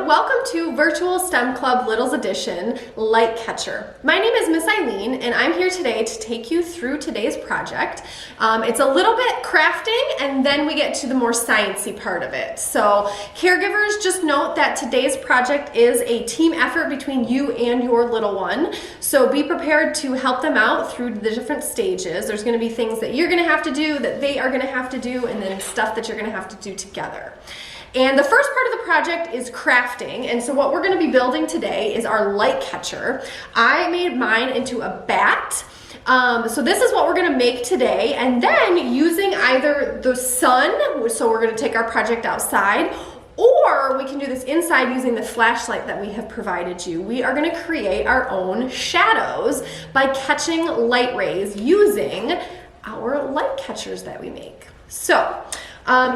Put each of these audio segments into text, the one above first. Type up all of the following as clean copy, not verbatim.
Welcome to Virtual STEM Club Littles Edition Light Catcher. My name is Miss Eileen and I'm here today to take you through today's project. It's a little bit crafting and then we get to the more sciencey part of it. So caregivers, just note that today's project is a team effort between you and your little one. So be prepared to help them out through the different stages. There's going to be things that you're going to have to do, that they are going to have to do, and then stuff that you're going to have to do together. And the first part of the project is crafting, and so what we're going to be building today is our light catcher. I made mine into a bat. So this is what we're going to make today, and then using either the sun, so we're going to take our project outside, or we can do this inside using the flashlight that we have provided you. We are going to create our own shadows by catching light rays using our light catchers that we make. So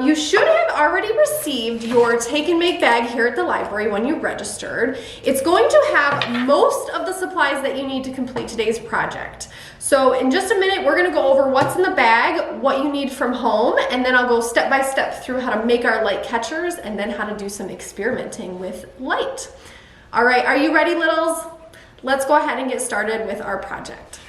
you should have already received your take and make bag here at the library when you registered. It's going to have most of the supplies that you need to complete today's project. So in just a minute, we're going to go over what's in the bag, what you need from home, and then I'll go step by step through how to make our light catchers and then how to do some experimenting with light. All right, are you ready, littles? Let's go ahead and get started with our project.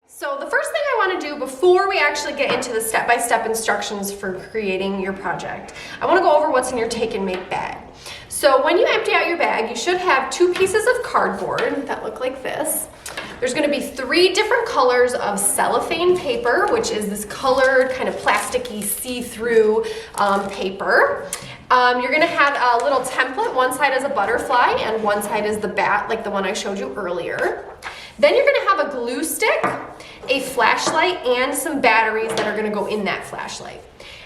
So the first thing I want to do before we actually get into the step-by-step instructions for creating your project, I want to go over what's in your take and make bag. So when you empty out your bag, you should have 2 pieces of cardboard that look like this. There's going to be 3 different colors of cellophane paper, which is this colored kind of plasticky see-through paper. You're going to have a little template. One side is a butterfly and one side is the bat, like the one I showed you earlier. Then you're going to have a glue stick, a flashlight, and some batteries that are going to go in that flashlight.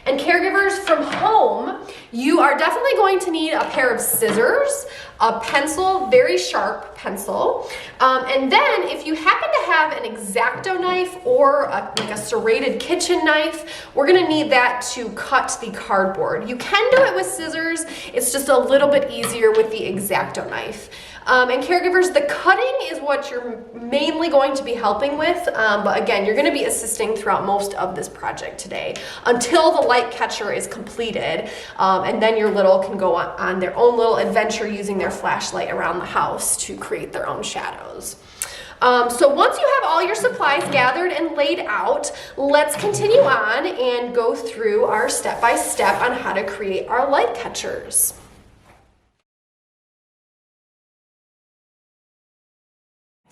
And caregivers from home, you are definitely going to need a pair of scissors, a pencil, very sharp pencil, and then if you happen to have an X-Acto knife or like a serrated kitchen knife, we're going to need that to cut the cardboard. You can do it with scissors, it's just a little bit easier with the X-Acto knife. And caregivers, the cutting is what you're mainly going to be helping with, but again, you're going to be assisting throughout most of this project today until the light catcher is completed, and then your little can go on their own little adventure using their flashlight around the house to create their own shadows. So once you have all your supplies gathered and laid out, let's continue on and go through our step-by-step on how to create our light catchers.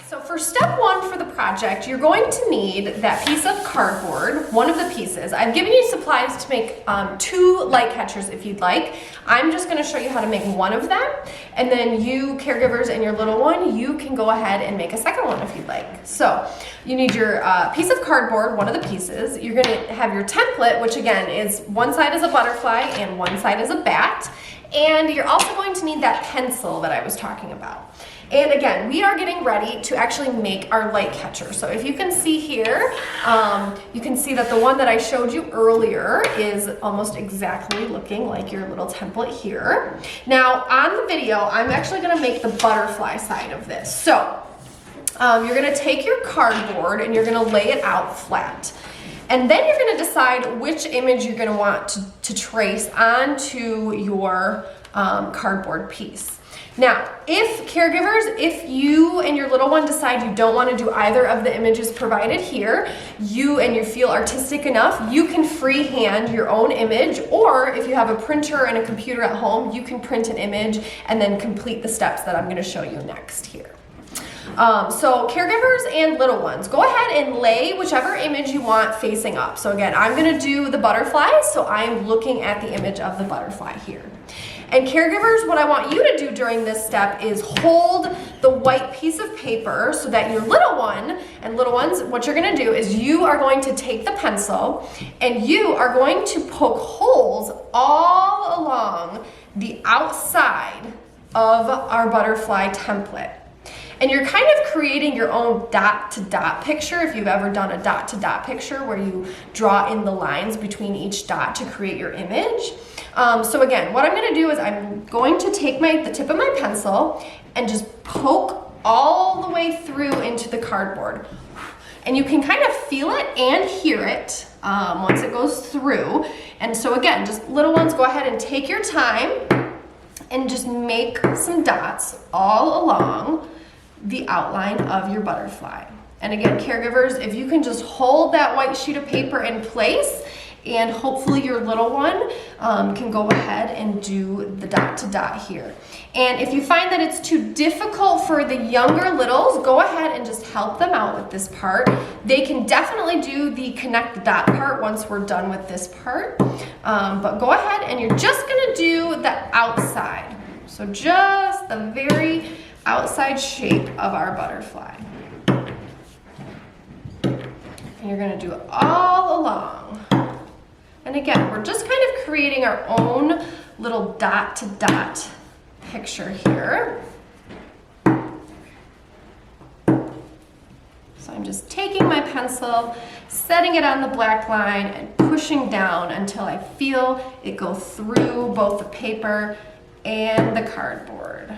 So for step 1 for the project, you're going to need that piece of cardboard, one of the pieces. I've given you supplies to make 2 light catchers if you'd like. I'm just going to show you how to make one of them, and then you caregivers and your little one, you can go ahead and make a second one if you'd like. So you need your piece of cardboard, one of the pieces. You're going to have your template, which again is one side is a butterfly and one side is a bat. And you're also going to need that pencil that I was talking about. And again, we are getting ready to actually make our light catcher. So if you can see here, you can see that the one that I showed you earlier is almost exactly looking like your little template here. Now on the video, I'm actually going to make the butterfly side of this. So you're going to take your cardboard and you're going to lay it out flat. And then you're going to decide which image you're going to want to trace onto your cardboard piece. Now, if caregivers, if you and your little one decide you don't want to do either of the images provided here, and you feel artistic enough, you can freehand your own image, or if you have a printer and a computer at home, you can print an image and then complete the steps that I'm going to show you next here. So caregivers and little ones, go ahead and lay whichever image you want facing up. So again, I'm going to do the butterfly, so I'm looking at the image of the butterfly here. And caregivers, what I want you to do during this step is hold the white piece of paper so that your little one, and little ones, what you're going to do is you are going to take the pencil and you are going to poke holes all along the outside of our butterfly template. And you're kind of creating your own dot-to-dot picture if you've ever done a dot-to-dot picture where you draw in the lines between each dot to create your image. So again, what I'm going to do is I'm going to take the tip of my pencil and just poke all the way through into the cardboard. And you can kind of feel it and hear it once it goes through. And so again, just little ones, go ahead and take your time and just make some dots all along the outline of your butterfly. And again, caregivers, if you can just hold that white sheet of paper in place, and hopefully your little one can go ahead and do the dot to dot here. And if you find that it's too difficult for the younger littles, go ahead and just help them out with this part. They can definitely do the connect the dot part once we're done with this part. But go ahead and you're just gonna do the outside. So just the very outside shape of our butterfly. And you're gonna do it all along. And again, we're just kind of creating our own little dot to dot picture here. So I'm just taking my pencil, setting it on the black line and pushing down until I feel it go through both the paper and the cardboard.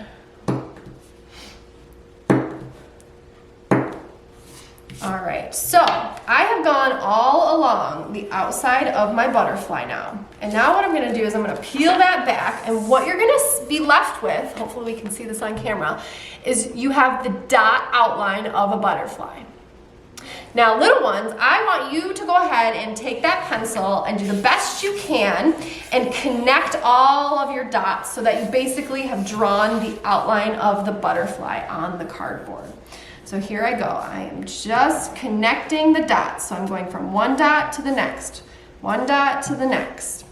All right, so I have gone all along the outside of my butterfly now. And now what I'm gonna do is I'm gonna peel that back, and what you're gonna be left with, hopefully we can see this on camera, is you have the dot outline of a butterfly. Now, little ones, I want you to go ahead and take that pencil and do the best you can and connect all of your dots so that you basically have drawn the outline of the butterfly on the cardboard. So here I go. I am just connecting the dots. So I'm going from one dot to the next, one dot to the next.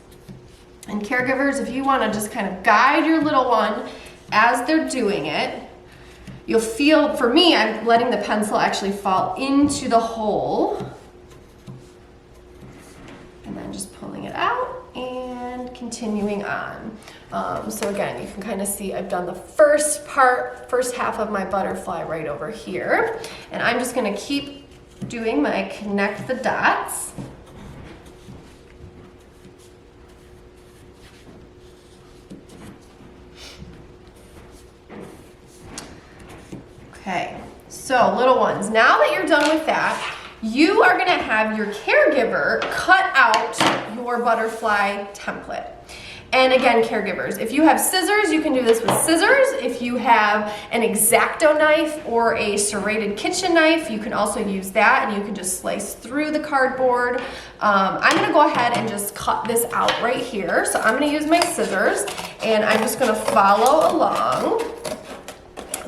And caregivers, if you want to just kind of guide your little one as they're doing it, you'll feel, for me, I'm letting the pencil actually fall into the hole. And then just pulling it out and continuing on. So again, you can kind of see I've done the first half of my butterfly right over here. And I'm just gonna keep doing my connect the dots. Okay, so little ones, now that you're done with that, you are gonna have your caregiver cut out your butterfly template. And again, caregivers, if you have scissors, you can do this with scissors. If you have an X-Acto knife or a serrated kitchen knife, you can also use that, and you can just slice through the cardboard. I'm gonna go ahead and just cut this out right here. So I'm gonna use my scissors, and I'm just gonna follow along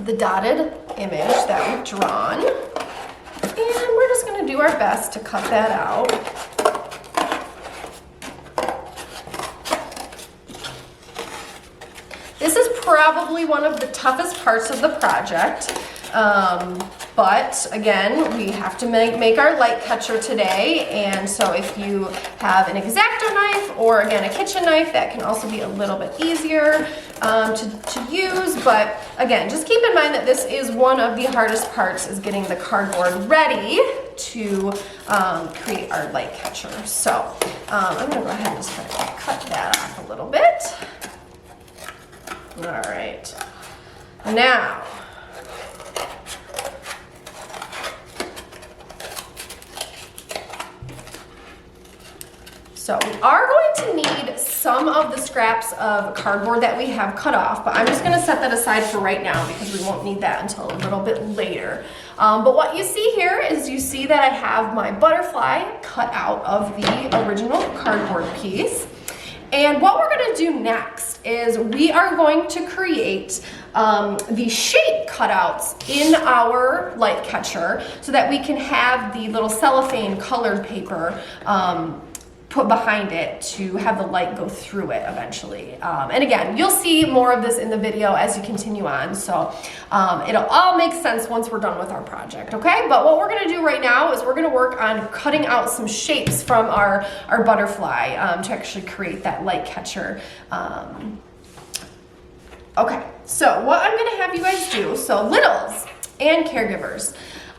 the dotted image that we've drawn. And we're just gonna do our best to cut that out. This is probably one of the toughest parts of the project, but again, we have to make our light catcher today, and so if you have an X-Acto knife or again a kitchen knife, that can also be a little bit easier to use. But again, just keep in mind that this is one of the hardest parts, is getting the cardboard ready to create our light catcher. So I'm gonna go ahead and just kind of cut that off a little bit. All right, now, so we are going to need some of the scraps of cardboard that we have cut off, but I'm just gonna set that aside for right now because we won't need that until a little bit later. But what you see here is you see that I have my butterfly cut out of the original cardboard piece. And what we're gonna do next is we are going to create the shape cutouts in our light catcher so that we can have the little cellophane colored paper put behind it to have the light go through it eventually. And again, you'll see more of this in the video as you continue on, so it'll all make sense once we're done with our project, okay? But what we're gonna do right now is we're gonna work on cutting out some shapes from our butterfly to actually create that light catcher. Okay, so what I'm gonna have you guys do, so littles, and caregivers.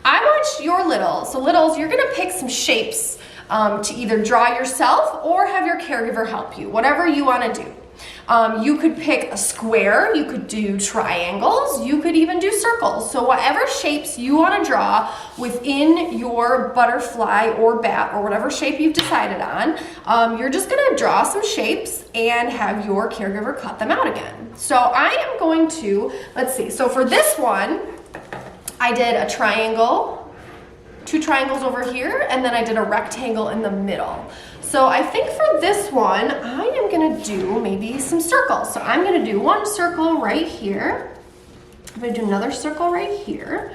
I want your littles, you're gonna pick some shapes to either draw yourself or have your caregiver help you, whatever you wanna do. You could pick a square, you could do triangles, you could even do circles. So whatever shapes you want to draw within your butterfly or bat or whatever shape you've decided on, you're just going to draw some shapes and have your caregiver cut them out again. So I am going to, let's see, so for this one, I did a triangle, 2 triangles over here, and then I did a rectangle in the middle. So I think for this one, I am gonna do maybe some circles. So I'm gonna do 1 circle right here. I'm gonna do another circle right here.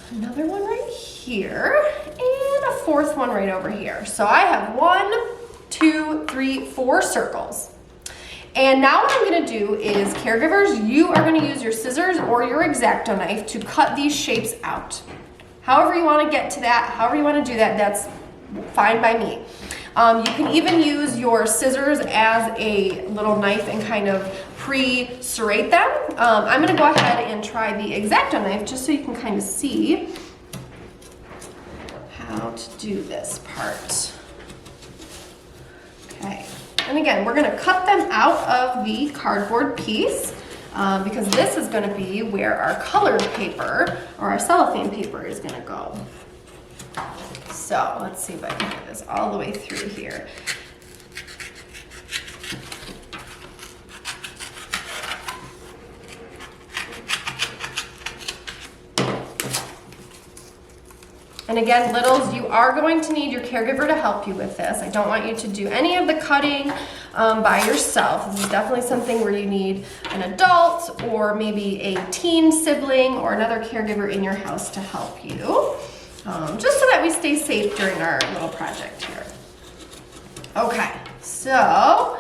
Another one right here. And a 4th one right over here. So I have 1, 2, 3, 4 circles. And now what I'm gonna do is, caregivers, you are gonna use your scissors or your X-Acto knife to cut these shapes out. However you wanna get to that, however you wanna do that, that's fine by me. You can even use your scissors as a little knife and kind of pre-serrate them. I'm gonna go ahead and try the X-Acto knife just so you can kind of see how to do this part. Okay, and again, we're gonna cut them out of the cardboard piece because this is gonna be where our colored paper or our cellophane paper is gonna go. So let's see if I can get this all the way through here. And again, littles, you are going to need your caregiver to help you with this. I don't want you to do any of the cutting by yourself. This is definitely something where you need an adult or maybe a teen sibling or another caregiver in your house to help you. Just so that we stay safe during our little project here. Okay, so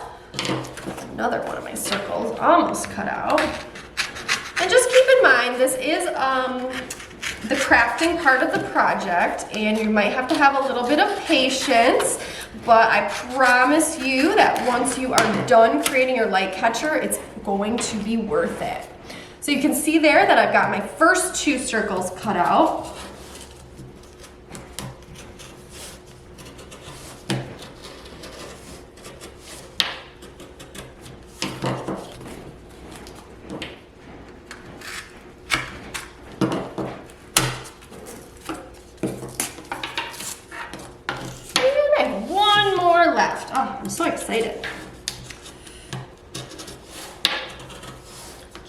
another one of my circles almost cut out. And just keep in mind, this is the crafting part of the project, and you might have to have a little bit of patience, but I promise you that once you are done creating your light catcher, it's going to be worth it. So you can see there that I've got my first 2 circles cut out. Left. Oh, I'm so excited.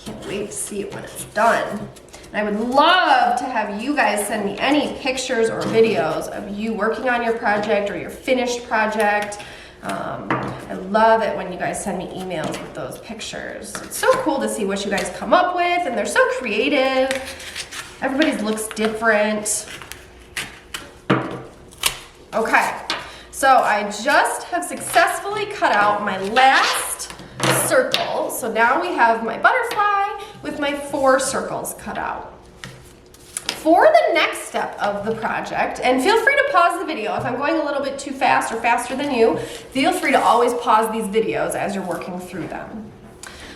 Can't wait to see it when it's done. And I would love to have you guys send me any pictures or videos of you working on your project or your finished project. I love it when you guys send me emails with those pictures. It's so cool to see what you guys come up with, and they're so creative. Everybody's looks different. Okay. So I just have successfully cut out my last circle. So now we have my butterfly with my 4 circles cut out. For the next step of the project, and feel free to pause the video if I'm going a little bit too fast or faster than you, feel free to always pause these videos as you're working through them.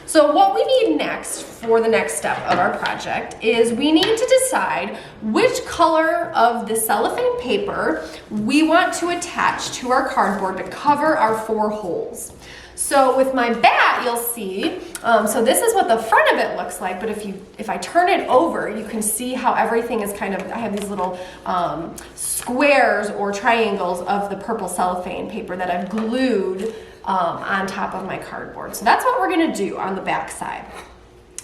So what we need next for the next step of our project is we need to decide which color of the cellophane paper we want to attach to our cardboard to cover our 4 holes. So with my bat, you'll see, so this is what the front of it looks like, but if I turn it over, you can see how everything is kind of, I have these little squares or triangles of the purple cellophane paper that I've glued on top of my cardboard. So that's what we're gonna do on the back side.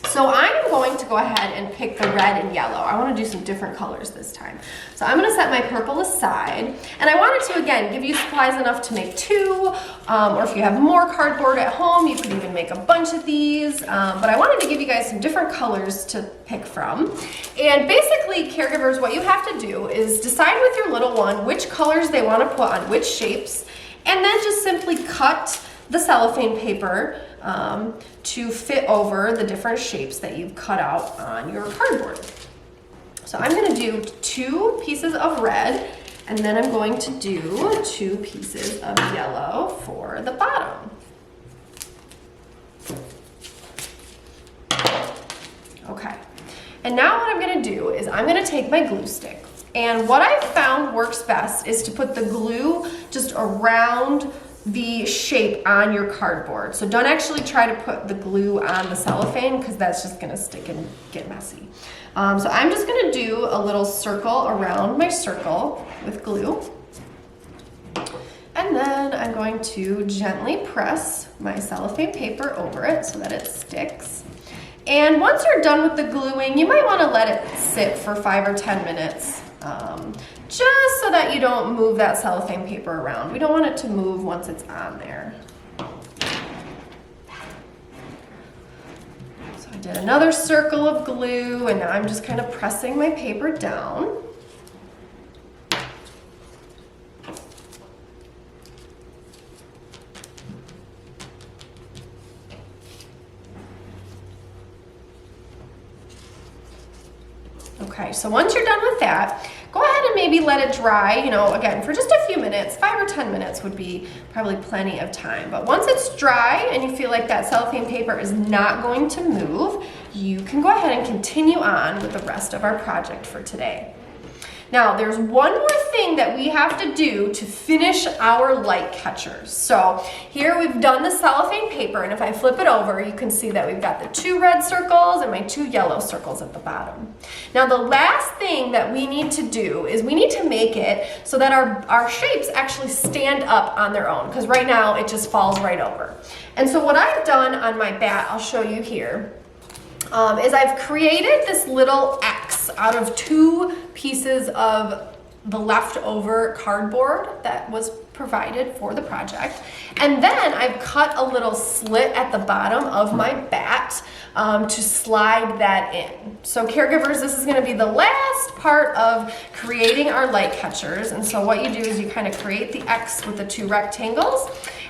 So I'm going to go ahead and pick the red and yellow. I wanna do some different colors this time. So I'm gonna set my purple aside, and I wanted to, again, give you supplies enough to make 2, or if you have more cardboard at home, you could even make a bunch of these, but I wanted to give you guys some different colors to pick from. And basically, caregivers, what you have to do is decide with your little one which colors they wanna put on which shapes, and then just simply cut the cellophane paper to fit over the different shapes that you've cut out on your cardboard. So I'm going to do 2 pieces of red, and then I'm going to do 2 pieces of yellow for the bottom. Okay. And now what I'm gonna do is I'm gonna take my glue stick, and what I've found works best is to put the glue just around the shape on your cardboard. So don't actually try to put the glue on the cellophane because that's just gonna stick and get messy. So I'm just gonna do a little circle around my circle with glue. And then I'm going to gently press my cellophane paper over it so that it sticks. And once you're done with the gluing, you might want to let it sit for 5 or 10 minutes, just so that you don't move that cellophane paper around. We don't want it to move once it's on there. So I did another circle of glue, and now I'm just kind of pressing my paper down. Okay, so once you're done with that, go ahead and maybe let it dry, again, for just a few minutes. 5 or 10 minutes would be probably plenty of time. But once it's dry and you feel like that cellophane paper is not going to move, you can go ahead and continue on with the rest of our project for today. Now, there's one more thing that we have to do to finish our light catchers. So here we've done the cellophane paper, and if I flip it over, you can see that we've got the 2 red circles and my 2 yellow circles at the bottom. Now, the last thing that we need to do is we need to make it so that our shapes actually stand up on their own, because right now it just falls right over. And so what I've done on my bat, I'll show you here, is I've created this little X out of 2 pieces of the leftover cardboard that was provided for the project. And then I've cut a little slit at the bottom of my bat to slide that in. So caregivers, this is gonna be the last part of creating our light catchers. And so what you do is you kind of create the X with the 2 rectangles,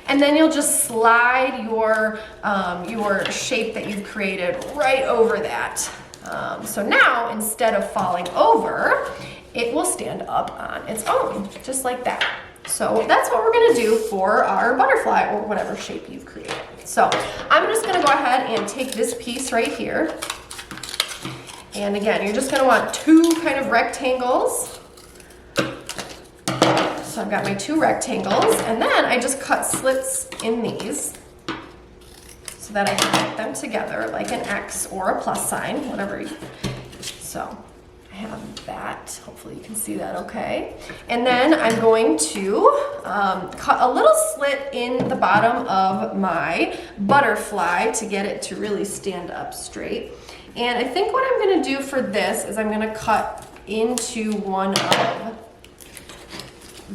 and then you'll just slide your shape that you've created right over that. So now, instead of falling over, it will stand up on its own, just like that. So that's what we're gonna do for our butterfly or whatever shape you've created. So I'm just gonna go ahead and take this piece right here. And again, you're just gonna want 2 kind of rectangles. So I've got my 2 rectangles, and then I just cut slits in these so that I can put them together like an X or a plus sign, whatever. So I have that. Hopefully you can see that okay. And then I'm going to cut a little slit in the bottom of my butterfly to get it to really stand up straight. And I think what I'm going to do for this is I'm going to cut into one of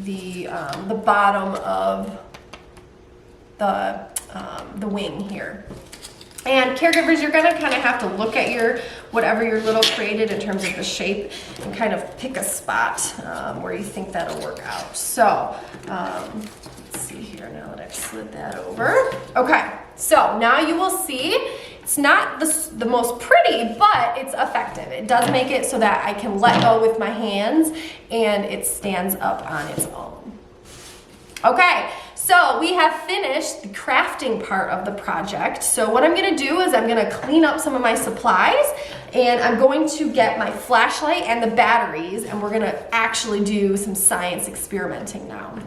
the bottom of the wing here. And caregivers, you're gonna kind of have to look at whatever your little created in terms of the shape and kind of pick a spot where you think that'll work out. So let's see here now that I've slid that over. Okay, so now you will see it's not the most pretty, but it's effective. It does make it so that I can let go with my hands and it stands up on its own. Okay, so we have finished the crafting part of the project. So what I'm gonna do is I'm gonna clean up some of my supplies, and I'm going to get my flashlight and the batteries, and we're gonna actually do some science experimenting now.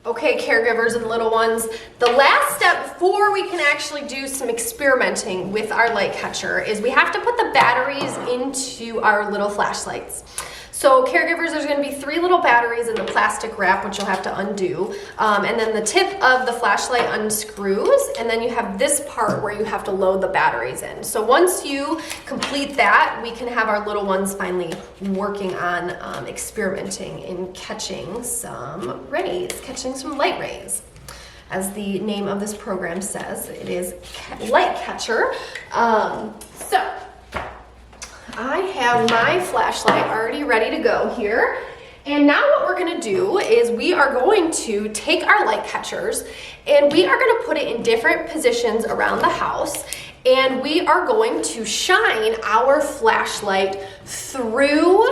Okay, caregivers and little ones, the last step before we can actually do some experimenting with our light catcher is we have to put the batteries into our little flashlights. So caregivers, there's going to be 3 little batteries in the plastic wrap, which you'll have to undo. And then the tip of the flashlight unscrews, and then you have this part where you have to load the batteries in. So once you complete that, we can have our little ones finally working on experimenting in catching some rays, catching some light rays. As the name of this program says, it is light catcher. So I have my flashlight already ready to go here. And now what we're gonna do is we are going to take our light catchers and we are gonna put it in different positions around the house, and we are going to shine our flashlight through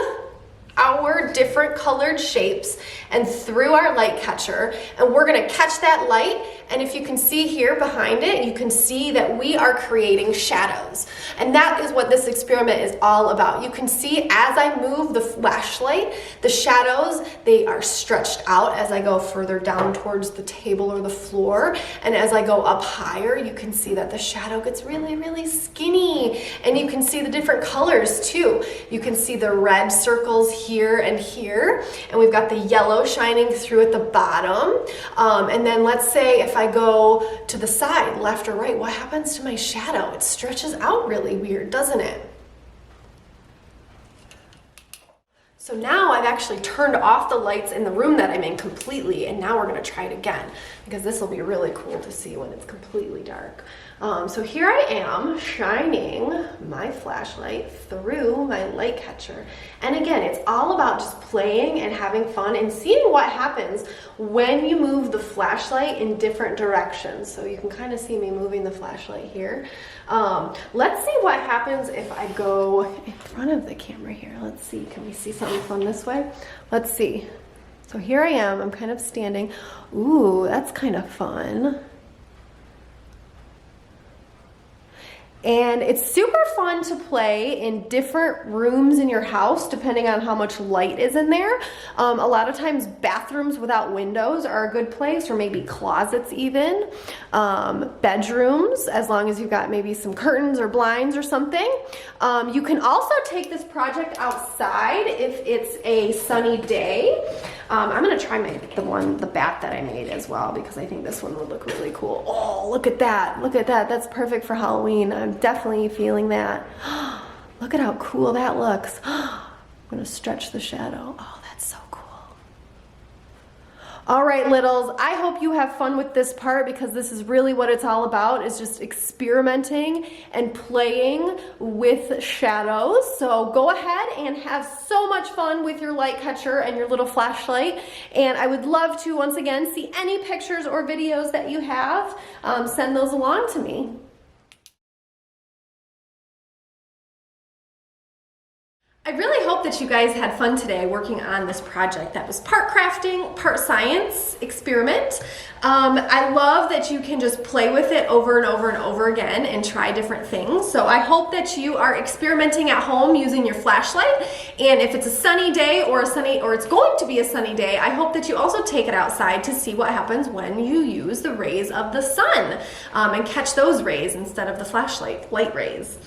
our different colored shapes and through our light catcher, and we're gonna catch that light, and if you can see here behind it, you can see that we are creating shadows. And that is what this experiment is all about. You can see as I move the flashlight, the shadows, they are stretched out as I go further down towards the table or the floor, and as I go up higher, you can see that the shadow gets really, really skinny, and you can see the different colors too. You can see the red circles here, and we've got the yellow shining through at the bottom. And then let's say if I go to the side, left or right, what happens to my shadow? It stretches out really weird, doesn't it? So now I've actually turned off the lights in the room that I'm in completely, and now we're gonna try it again, because this will be really cool to see when it's completely dark. So here I am shining my flashlight through my light catcher. And again, it's all about just playing and having fun and seeing what happens when you move the flashlight in different directions. So you can kind of see me moving the flashlight here. Let's see what happens if I go in front of the camera here. Let's see, can we see something fun this way? Let's see. So here I am, I'm kind of standing. Ooh, that's kind of fun. And it's super fun to play in different rooms in your house depending on how much light is in there. A lot of times bathrooms without windows are a good place, or maybe closets even. Bedrooms, as long as you've got maybe some curtains or blinds or something. You can also take this project outside if it's a sunny day. I'm gonna try the bat that I made as well, because I think this one would look really cool. Oh, look at that, that's perfect for Halloween. I'm definitely feeling that. Look at how cool that looks. I'm gonna stretch the shadow. Oh, that's so cool. All right, littles, I hope you have fun with this part, because this is really what it's all about, is just experimenting and playing with shadows. So go ahead and have so much fun with your light catcher and your little flashlight. And I would love to, once again, see any pictures or videos that you have. Send those along to me. I really hope that you guys had fun today working on this project that was part crafting, part science experiment. I love that you can just play with it over and over and over again and try different things. So I hope that you are experimenting at home using your flashlight. And if it's a sunny day or it's going to be a sunny day, I hope that you also take it outside to see what happens when you use the rays of the sun and catch those rays instead of the flashlight light rays.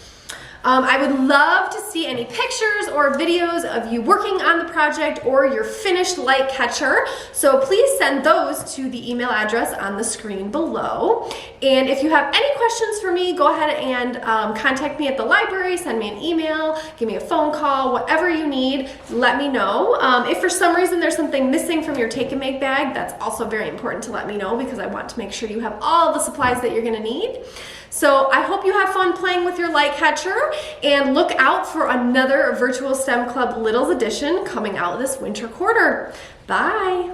I would love to see any pictures or videos of you working on the project or your finished light catcher. So please send those to the email address on the screen below. And if you have any questions for me, go ahead and contact me at the library, send me an email, give me a phone call, whatever you need, let me know. If for some reason there's something missing from your take and make bag, that's also very important to let me know, because I want to make sure you have all the supplies that you're gonna need. So I hope you have fun playing with your light catcher, and look out for another Virtual STEM Club Littles edition coming out this winter quarter. Bye.